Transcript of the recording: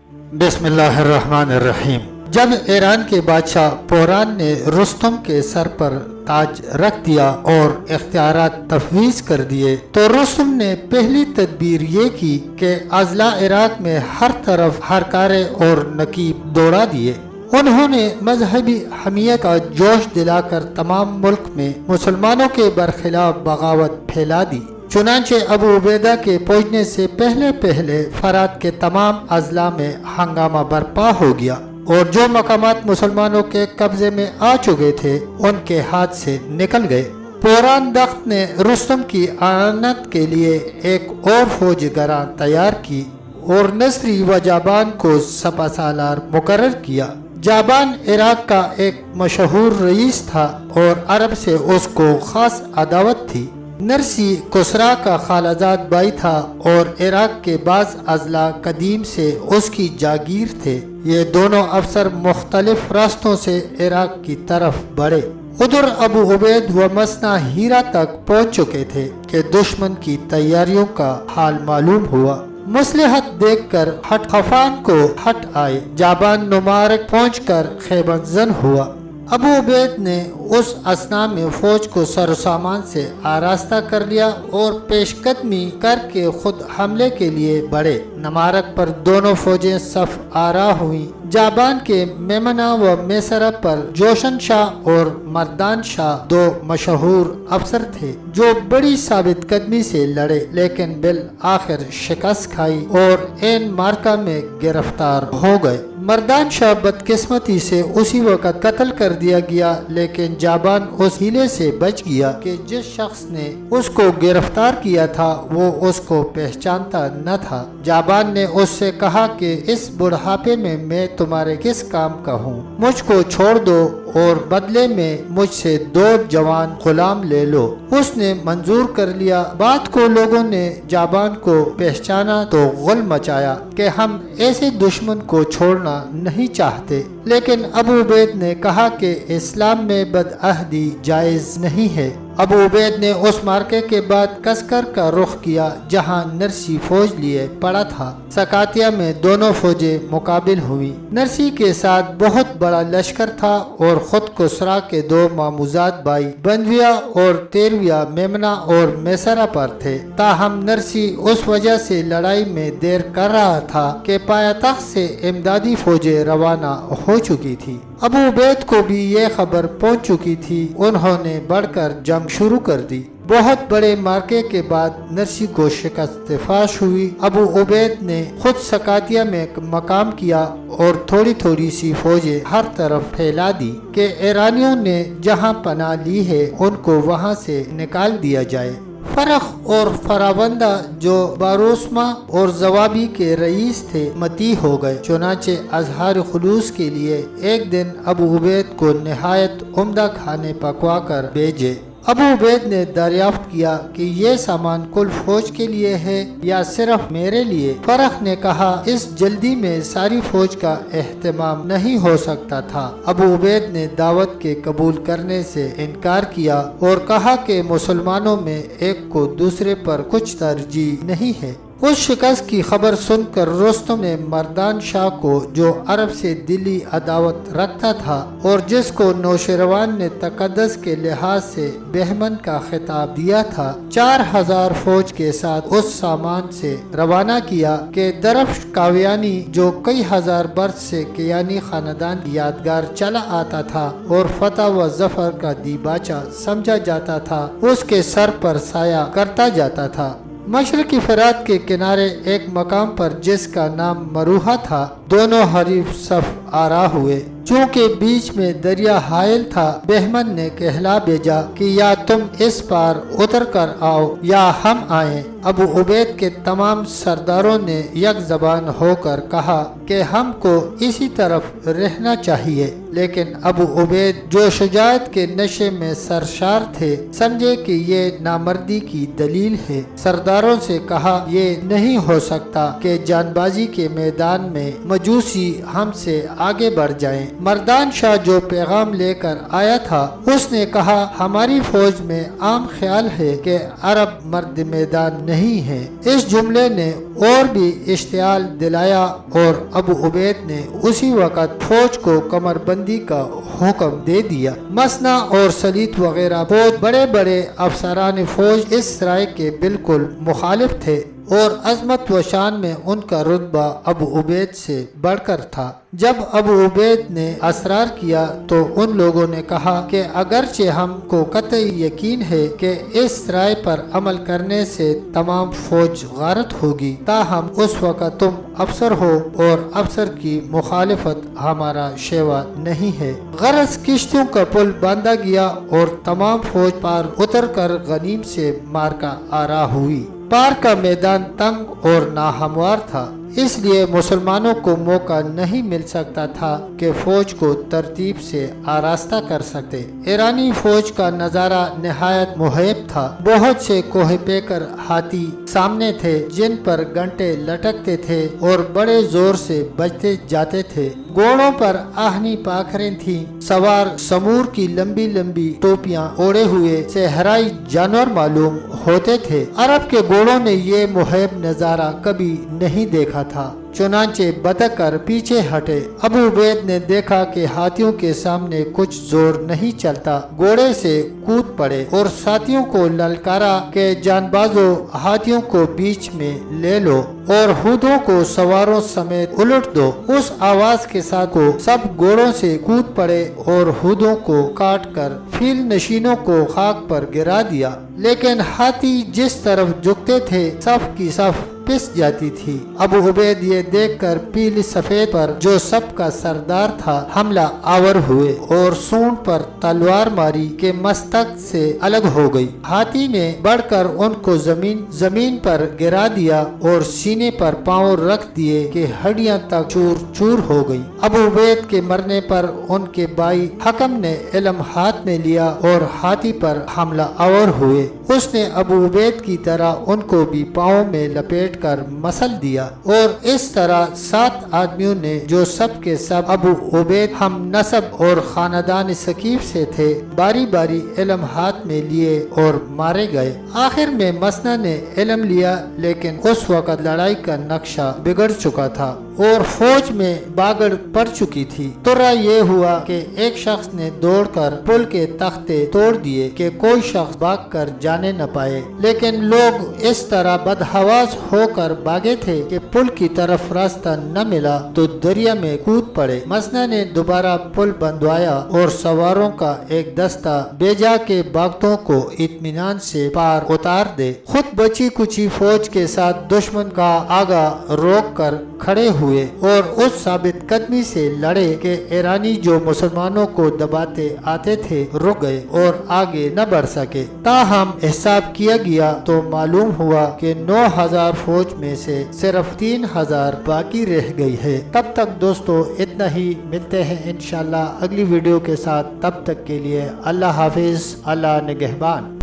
بسم اللہ الرحمن الرحیم۔ جب ایران کے بادشاہ پوران نے رستم کے سر پر تاج رکھ دیا اور اختیارات تفویض کر دیے تو رستم نے پہلی تدبیر یہ کی کہ اضلاع عراق میں ہر طرف ہرکارے اور نقیب دوڑا دیے۔ انہوں نے مذہبی حمیت کا جوش دلا کر تمام ملک میں مسلمانوں کے برخلاف بغاوت پھیلا دی۔ چنانچہ ابو عبیدہ کے پہنچنے سے پہلے فرات کے تمام اضلاع میں ہنگامہ برپا ہو گیا اور جو مقامات مسلمانوں کے قبضے میں آ چکے تھے ان کے ہاتھ سے نکل گئے۔ پوران دخت نے رستم کی اعانت کے لیے ایک اور فوج گراں تیار کی اور نصری و جابان کو سپہ سالار مقرر کیا۔ جابان عراق کا ایک مشہور رئیس تھا اور عرب سے اس کو خاص عداوت تھی۔ نرسی کسرا کا خالزاد بھائی تھا اور عراق کے بعض اضلاع قدیم سے اس کی جاگیر تھے۔ یہ دونوں افسر مختلف راستوں سے عراق کی طرف بڑھے۔ ادھر ابو عبید و مسنا ہیرا تک پہنچ چکے تھے کہ دشمن کی تیاریوں کا حال معلوم ہوا۔ مصلحت دیکھ کر ہٹ خفان کو ہٹ آئے۔ جابان نمارک پہنچ کر خیبر زن ہوا۔ ابو عبید نے اس اثنا میں فوج کو سر و سامان سے آراستہ کر لیا اور پیش قدمی کر کے خود حملے کے لیے بڑھے۔ نمارک پر دونوں فوجیں صف آرا ہوئیں۔ جابان کے میمنہ و میسرہ پر جوشن شاہ اور مردان شاہ دو مشہور افسر تھے جو بڑی ثابت قدمی سے لڑے لیکن بالآخر شکست کھائی اور این مارکا میں گرفتار ہو گئے۔ مردان شاہ بدقسمتی سے اسی وقت قتل کر دیا گیا لیکن جابان اس ہیلے سے بچ گیا کہ جس شخص نے اس کو گرفتار کیا تھا وہ اس کو پہچانتا نہ تھا۔ جابان نے اس سے کہا کہ اس بڑھاپے میں تمہارے کس کام کا ہوں، مجھ کو چھوڑ دو اور بدلے میں مجھ سے 2 جوان غلام لے لو۔ اس نے منظور کر لیا۔ بات کو لوگوں نے جابان کو پہچانا تو غل مچایا کہ ہم ایسے دشمن کو چھوڑنا نہیں چاہتے، لیکن ابو عبید نے کہا کہ اسلام میں بدعہدی جائز نہیں ہے۔ ابو عبید نے اس مارکے کے بعد کسکر کا رخ کیا جہاں نرسی فوج لیے پڑا تھا۔ سکاتیہ میں دونوں فوجیں مقابل ہوئی۔ نرسی کے ساتھ بہت بڑا لشکر تھا اور خود کسرا کے 2 ماموزاد بھائی بندویا اور تیرویا میمنہ اور میسرہ پر تھے۔ تاہم نرسی اس وجہ سے لڑائی میں دیر کر رہا تھا کہ پایتخت سے امدادی فوجیں روانہ ہو چکی تھی۔ ابو عبید کو بھی یہ خبر پہنچ چکی تھی۔ انہوں نے بڑھ کر جنگ شروع کر دی۔ بہت بڑے مارکے کے بعد نرسی کو شکست فاش ہوئی۔ ابو عبید نے خود سکاتیہ میں مقام کیا اور تھوڑی تھوڑی سی فوجیں ہر طرف پھیلا دی کہ ایرانیوں نے جہاں پناہ لی ہے ان کو وہاں سے نکال دیا جائے۔ فرخ اور فراوندہ جو باروسما اور زوابی کے رئیس تھے متی ہو گئے۔ چنانچہ اظہار خلوص کے لیے ایک دن ابو عبید کو نہایت عمدہ کھانے پکوا کر بھیجے۔ ابو عبید نے دریافت کیا کہ یہ سامان کل فوج کے لیے ہے یا صرف میرے لیے؟ فرخ نے کہا اس جلدی میں ساری فوج کا اہتمام نہیں ہو سکتا تھا۔ ابو عبید نے دعوت کے قبول کرنے سے انکار کیا اور کہا کہ مسلمانوں میں ایک کو دوسرے پر کچھ ترجیح نہیں ہے۔ اس شکست کی خبر سن کر رستم نے مردان شاہ کو جو عرب سے دلی عداوت رکھتا تھا اور جس کو نوشیروان نے تقدس کے لحاظ سے بہمن کا خطاب دیا تھا، 4000 فوج کے ساتھ اس سامان سے روانہ کیا کہ درفش کاویانی جو کئی ہزار برس سے کیانی خاندان کی یادگار چلا آتا تھا اور فتح و ظفر کا دیباچہ سمجھا جاتا تھا، اس کے سر پر سایہ کرتا جاتا تھا۔ مشرقی فرات کے کنارے ایک مقام پر جس کا نام مروہا تھا، دونوں حریف صف آرا ہوئے۔ چونکہ بیچ میں دریا حائل تھا، بہمن نے کہلا بھیجا کہ یا تم اس پار اتر کر آؤ یا ہم آئیں۔ ابو عبید کے تمام سرداروں نے یک زبان ہو کر کہا کہ ہم کو اسی طرف رہنا چاہیے، لیکن ابو عبید جو شجاعت کے نشے میں سرشار تھے سمجھے کہ یہ نامردی کی دلیل ہے۔ سرداروں سے کہا یہ نہیں ہو سکتا کہ جان بازی کے میدان میں مجوسی ہم سے آگے بڑھ جائیں۔ مردان شاہ جو پیغام لے کر آیا تھا اس نے کہا ہماری فوج میں عام خیال ہے کہ عرب مرد میدان نہیں ہیں۔ اس جملے نے اور بھی اشتعال دلایا اور ابو عبید نے اسی وقت فوج کو کمر بندی کا حکم دے دیا۔ مسنا اور سلیط وغیرہ فوج بڑے بڑے افسران فوج اس رائے کے بالکل مخالف تھے اور عظمت و شان میں ان کا رتبہ ابو عبید سے بڑھ کر تھا۔ جب ابو عبید نے اصرار کیا تو ان لوگوں نے کہا کہ اگرچہ ہم کو قطعی یقین ہے کہ اس رائے پر عمل کرنے سے تمام فوج غارت ہوگی، تاہم اس وقت تم افسر ہو اور افسر کی مخالفت ہمارا شیوا نہیں ہے۔ غرض کشتیوں کا پل باندھا گیا اور تمام فوج پار اتر کر غنیم سے مارکا آرا ہوئی۔ پار کا میدان تنگ اور ناہموار تھا، اس لیے مسلمانوں کو موقع نہیں مل سکتا تھا کہ فوج کو ترتیب سے آراستہ کر سکتے۔ ایرانی فوج کا نظارہ نہایت مہیب تھا۔ بہت سے کوہ پیکر ہاتھی سامنے تھے جن پر گھنٹے لٹکتے تھے اور بڑے زور سے بجتے جاتے تھے۔ گھوڑوں پر آہنی پاکھریں تھیں، سوار سمور کی لمبی لمبی ٹوپیاں اوڑے ہوئے صحرائی جانور معلوم ہوتے تھے۔ عرب کے گھوڑوں نے یہ مہیب نظارہ کبھی نہیں دیکھا تھا، چنانچہ بدک کر پیچھے ہٹے۔ ابو عبید نے دیکھا کہ ہاتھیوں کے سامنے کچھ زور نہیں چلتا، گھوڑے سے کود پڑے اور ساتھیوں کو للکارا کہ جان بازو ہاتھیوں کو بیچ میں لے لو اور ہودوں کو سواروں سمیت الٹ دو۔ اس آواز کے ساتھ کو سب گھوڑوں سے کود پڑے اور ہودوں کو کاٹ کر فیل نشینوں کو خاک پر گرا دیا، لیکن ہاتھی جس طرف جھکتے تھے صف کی صف پس جاتی تھی۔ ابو عبید یہ دیکھ کر پیلی سفید پر جو سب کا سردار تھا حملہ آور ہوئے اور سونڈ پر تلوار ماری کہ مستق سے الگ ہو گئی۔ ہاتھی نے بڑھ کر ان کو زمین پر گرا دیا اور سینے پر پاؤں رکھ دیے کہ ہڈیاں تک چور چور ہو گئی۔ ابو عبید کے مرنے پر ان کے بھائی حکم نے علم ہاتھ میں لیا اور ہاتھی پر حملہ آور ہوئے۔ اس نے ابو عبید کی طرح ان کو بھی پاؤں میں لپیٹ کر مسل دیا اور اس طرح 7 آدمیوں نے جو سب کے سب ابو عبید ہم نسب اور خاندان ثقیف سے تھے باری باری علم ہاتھ میں لیے اور مارے گئے۔ آخر میں مسنا نے علم لیا، لیکن اس وقت لڑائی کا نقشہ بگڑ چکا تھا اور فوج میں باگڑ پڑ چکی تھی۔ ترا یہ ہوا کہ ایک شخص نے دوڑ کر پل کے تختے توڑ دیے کہ کوئی شخص بھاگ کر جانے نہ پائے، لیکن لوگ اس طرح بدحواس ہو کر بھاگے تھے کہ پل کی طرف راستہ نہ ملا تو دریا میں کود پڑے۔ مسنا نے دوبارہ پل بندوایا اور سواروں کا ایک دستہ بیجا کے باغتوں کو اطمینان سے پار اتار دے۔ خود بچی کچی فوج کے ساتھ دشمن کا آگا روک کر کھڑے ہوئے اور اس ثابت قدمی سے لڑے کہ ایرانی جو مسلمانوں کو دباتے آتے تھے رک گئے اور آگے نہ بڑھ سکے۔ تاہم حساب کیا گیا تو معلوم ہوا کہ 9000 فوج میں سے صرف 3000 باقی رہ گئی ہے۔ تب تک دوستو اتنا ہی، ملتے ہیں انشاءاللہ اگلی ویڈیو کے ساتھ، تب تک کے لیے اللہ حافظ، اللہ نگہبان۔